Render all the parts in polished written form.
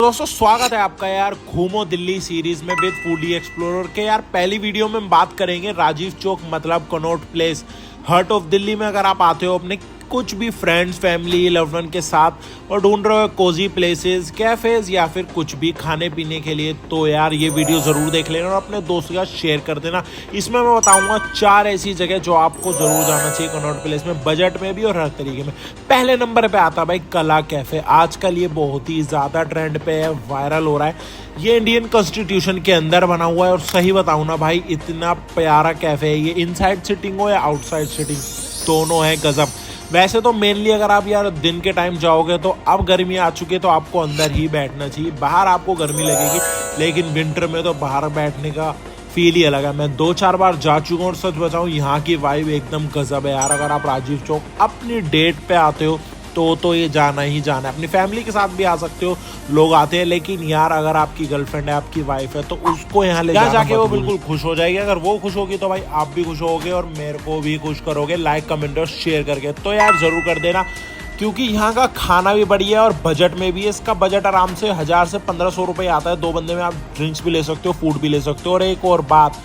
दोस्तों स्वागत है आपका यार घूमो दिल्ली सीरीज में विद फूडी एक्सप्लोरर के। यार पहली वीडियो में हम बात करेंगे राजीव चौक मतलब Connaught place heart of Delhi में। अगर आप आते हो अपने कुछ भी फ्रेंड्स फैमिली लव्ड वन के साथ और ढूंढ रहे हो कोजी प्लेसेस कैफेज या फिर कुछ भी खाने पीने के लिए, तो यार ये वीडियो ज़रूर देख लेना और अपने दोस्तों के साथ शेयर कर देना। इसमें मैं बताऊंगा 4 ऐसी जगह जो आपको ज़रूर जाना चाहिए कनॉट प्लेस में, बजट में भी और हर तरीके में। पहले नंबर पे आता भाई कला कैफ़े। आजकल ये बहुत ही ज़्यादा ट्रेंड पे है, वायरल हो रहा है। ये इंडियन कॉन्स्टिट्यूशन के अंदर बना हुआ है और सही बताऊँ ना भाई इतना प्यारा कैफ़े है ये। इनसाइड सिटिंग हो या आउटसाइड सिटिंग दोनों है गजब। वैसे तो मेनली अगर आप यार दिन के टाइम जाओगे तो अब गर्मी आ चुकी है तो आपको अंदर ही बैठना चाहिए, बाहर आपको गर्मी लगेगी, लेकिन विंटर में तो बाहर बैठने का फील ही अलग है। मैं 2-4 बार जा चुका हूँ और सच बताऊँ यहाँ की वाइब एकदम गजब है यार। अगर आप राजीव चौक अपनी डेट पे आते हो तो ये जाना ही जाना है। अपनी फैमिली के साथ भी आ सकते हो, लोग आते हैं, लेकिन यार अगर आपकी गर्लफ्रेंड है आपकी वाइफ है तो उसको यहाँ ले जाके वो बिल्कुल खुश हो जाएगी। अगर वो खुश होगी तो भाई आप भी खुश होगे और मेरे को भी खुश करोगे लाइक कमेंट और शेयर करके। तो यार जरूर कर देना क्योंकि यहाँ का खाना भी बढ़िया है और बजट में भी है। इसका बजट आराम से 1000 से 1500 रुपये आता है। 2 बंदे में आप ड्रिंक्स भी ले सकते हो, फूड भी ले सकते हो। और एक और बात,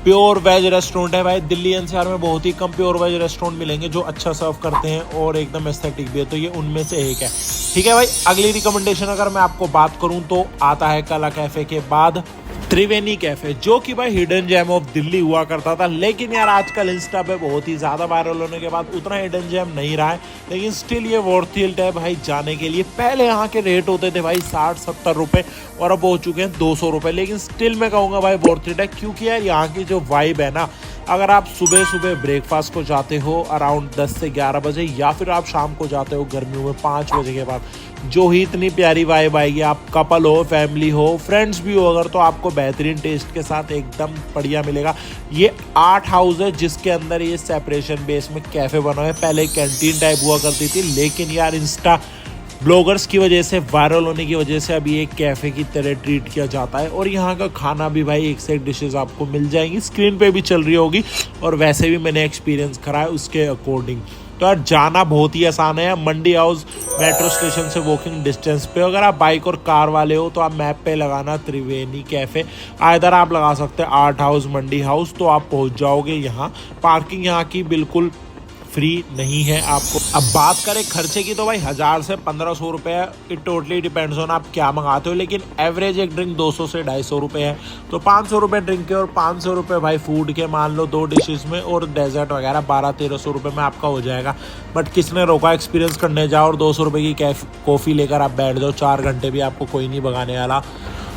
प्योर वेज रेस्टोरेंट है भाई। दिल्ली एनसीआर में बहुत ही कम प्योर वेज रेस्टोरेंट मिलेंगे जो अच्छा सर्व करते हैं और एकदम एस्थेटिक भी है, तो ये उनमें से एक है। ठीक है भाई, अगली रिकमेंडेशन अगर मैं आपको बात करूं तो आता है कला कैफे के बाद त्रिवेणी कैफे, जो कि भाई हिडन जेम ऑफ दिल्ली हुआ करता था, लेकिन यार आजकल इंस्टा पे बहुत ही ज्यादा वायरल होने के बाद उतना हिडन जेम नहीं रहा है, लेकिन स्टिल ये वर्थ है भाई जाने के लिए। पहले यहाँ के रेट होते थे भाई 60-70 रुपए और अब हो चुके हैं 200 रुपए, लेकिन स्टिल मैं कहूँगा भाई वर्थ इट है क्योंकि यार यहाँ की जो वाइब है ना, अगर आप सुबह सुबह ब्रेकफास्ट को जाते हो अराउंड 10 से 11 बजे या फिर आप शाम को जाते हो गर्मियों में 5 बजे के बाद, जो ही इतनी प्यारी वाइब आएगी। आप कपल हो, फैमिली हो, फ्रेंड्स भी हो अगर, तो आपको बेहतरीन टेस्ट के साथ एकदम बढ़िया मिलेगा। ये 8 हाउस है जिसके अंदर ये सेपरेशन बेस में कैफ़े बना है। पहले कैंटीन टाइप हुआ करती थी, लेकिन यार इंस्टा ब्लॉगर्स की वजह से, वायरल होने की वजह से अभी एक कैफ़े की तरह ट्रीट किया जाता है। और यहाँ का खाना भी भाई एक से एक डिशेस आपको मिल जाएंगी, स्क्रीन पे भी चल रही होगी और वैसे भी मैंने एक्सपीरियंस करा है उसके अकॉर्डिंग। तो यार जाना बहुत ही आसान है। मंडी हाउस मेट्रो स्टेशन से वॉकिंग डिस्टेंस पे। अगर आप बाइक और कार वाले हो तो आप मैप पे लगाना त्रिवेणी कैफ़े, इधर आप लगा सकते हैं 8 हाउस मंडी हाउस, तो आप पहुँच जाओगे यहाँ। पार्किंग यहाँ की बिल्कुल फ्री नहीं है आपको। अब बात करें खर्चे की तो भाई 1000 से 1500 रुपये, इट टोटली डिपेंड्स ऑन आप क्या मंगाते हो, लेकिन एवरेज एक ड्रिंक 200 से 250 रुपये है। तो 500 रुपये ड्रिंक के और 500 रुपये भाई फूड के मान लो 2 डिशेस में, और डेजर्ट वगैरह 1200-1300 रुपये में आपका हो जाएगा। बट किसने रोका एक्सपीरियंस करने जाओ और 200 रुपये की कॉफ़ी लेकर आप बैठ जाओ, 4 घंटे भी आपको कोई नहीं भगाने वाला।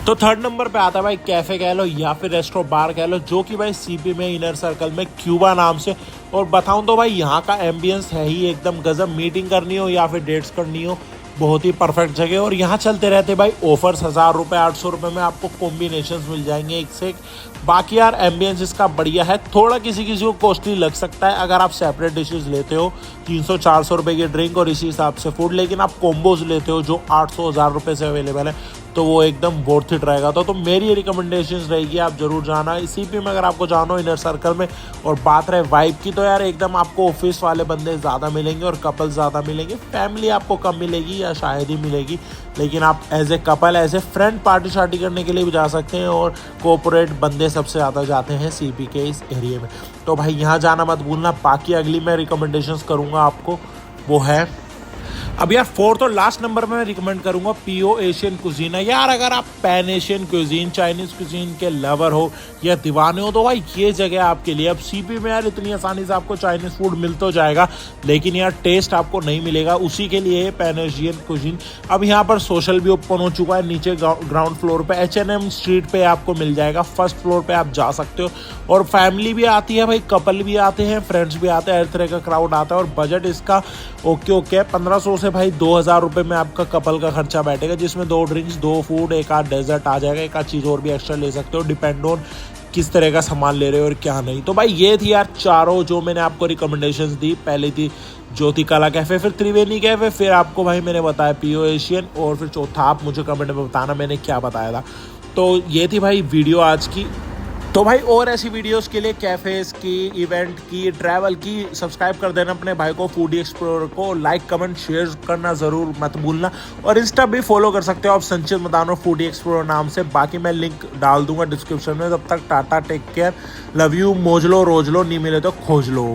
तो थर्ड नंबर पे आता है भाई कैफ़े कह लो या फिर रेस्टो बार कह लो, जो कि भाई सीपी में इनर सर्कल में क्यूबा नाम से। और बताऊं तो भाई यहाँ का एम्बियंस है ही एकदम गजब। मीटिंग करनी हो या फिर डेट्स करनी हो, बहुत ही परफेक्ट जगह। और यहाँ चलते रहते भाई ऑफर्स, 1000 रुपये 800 रुपये में आपको कॉम्बिनेशन मिल जाएंगे एक से एक। बाकी यार एम्बियंस इसका बढ़िया है, थोड़ा किसी को कॉस्टली लग सकता है अगर आप सेपरेट डिशेज लेते हो 300-400 रुपये की ड्रिंक और इसी हिसाब से फूड, लेकिन आप कॉम्बोज लेते हो जो 800-1000 रुपये से अवेलेबल है तो वो एकदम वर्थ इट रहेगा। तो मेरी रिकमेंडेशन रहेगी आप जरूर जाना सीपी में अगर आपको जाना हो इनर सर्कल में। और बात रहे वाइब की तो यार एकदम आपको ऑफिस वाले बंदे ज़्यादा मिलेंगे और कपल ज़्यादा मिलेंगे, फैमिली आपको कम मिलेगी या शायद ही मिलेगी, लेकिन आप as a couple as a friend party शार्टी करने के लिए भी जा सकते हैं। और कॉर्पोरेट बंदे सबसे ज़्यादा जाते हैं सीपी के इस एरिया में, तो भाई यहाँ जाना मत भूलना। बाकी अगली मैं रिकमेंडेशंस करूँगा आपको वो है अब यार 4th और लास्ट नंबर में मैं रिकमेंड करूंगा पीओ एशियन कुजीन। यार अगर आप pan Asian cuisine, Chinese cuisine के लवर हो या दीवाने हो तो भाई ये जगह आपके लिए। अब सीपी में यार इतनी आसानी से आपको चाइनीज़ फूड मिल तो जाएगा, लेकिन यार टेस्ट आपको नहीं मिलेगा, उसी के लिए पैन एशियन कुजीन। अब यहाँ पर सोशल भी ओपन हो चुका है, नीचे ग्राउंड फ्लोर पे H&M स्ट्रीट पे आपको मिल जाएगा, फर्स्ट फ्लोर पे आप जा सकते हो। और फैमिली भी आती है भाई, कपल भी आते हैं, फ्रेंड्स भी आते हैं, हर तरह का क्राउड आता है। और बजट इसका ओके 1500 से भाई 2000 रुपये में आपका कपल का खर्चा बैठेगा, जिसमें 2 ड्रिंक्स 2 फूड 1 आध डेजर्ट आ जाएगा, 1 आध चीज़ और भी एक्स्ट्रा ले सकते हो, डिपेंड ऑन किस तरह का सामान ले रहे हो और क्या नहीं। तो भाई ये थी यार चारों जो मैंने आपको रिकमेंडेशंस दी। पहली थी ज्योति कला कैफ़े, फिर त्रिवेणी कैफ़े, फिर आपको भाई मैंने बताया पीओ एशियन, और फिर चौथा आप मुझे कमेंट में बताना मैंने क्या बताया था। तो ये थी भाई वीडियो आज की। तो भाई और ऐसी वीडियोस के लिए कैफेज की, इवेंट की, ट्रैवल की सब्सक्राइब कर देना अपने भाई को फूडी एक्सप्लोरर को। लाइक कमेंट शेयर करना ज़रूर मत भूलना, और इंस्टा भी फॉलो कर सकते हो आप संचित मदानो फूडी एक्सप्लोरर नाम से। बाकी मैं लिंक डाल दूंगा डिस्क्रिप्शन में। तब तक टाटा, टेक केयर, लव यू, मोज लो रोज लो, नहीं मिले तो खोज लो।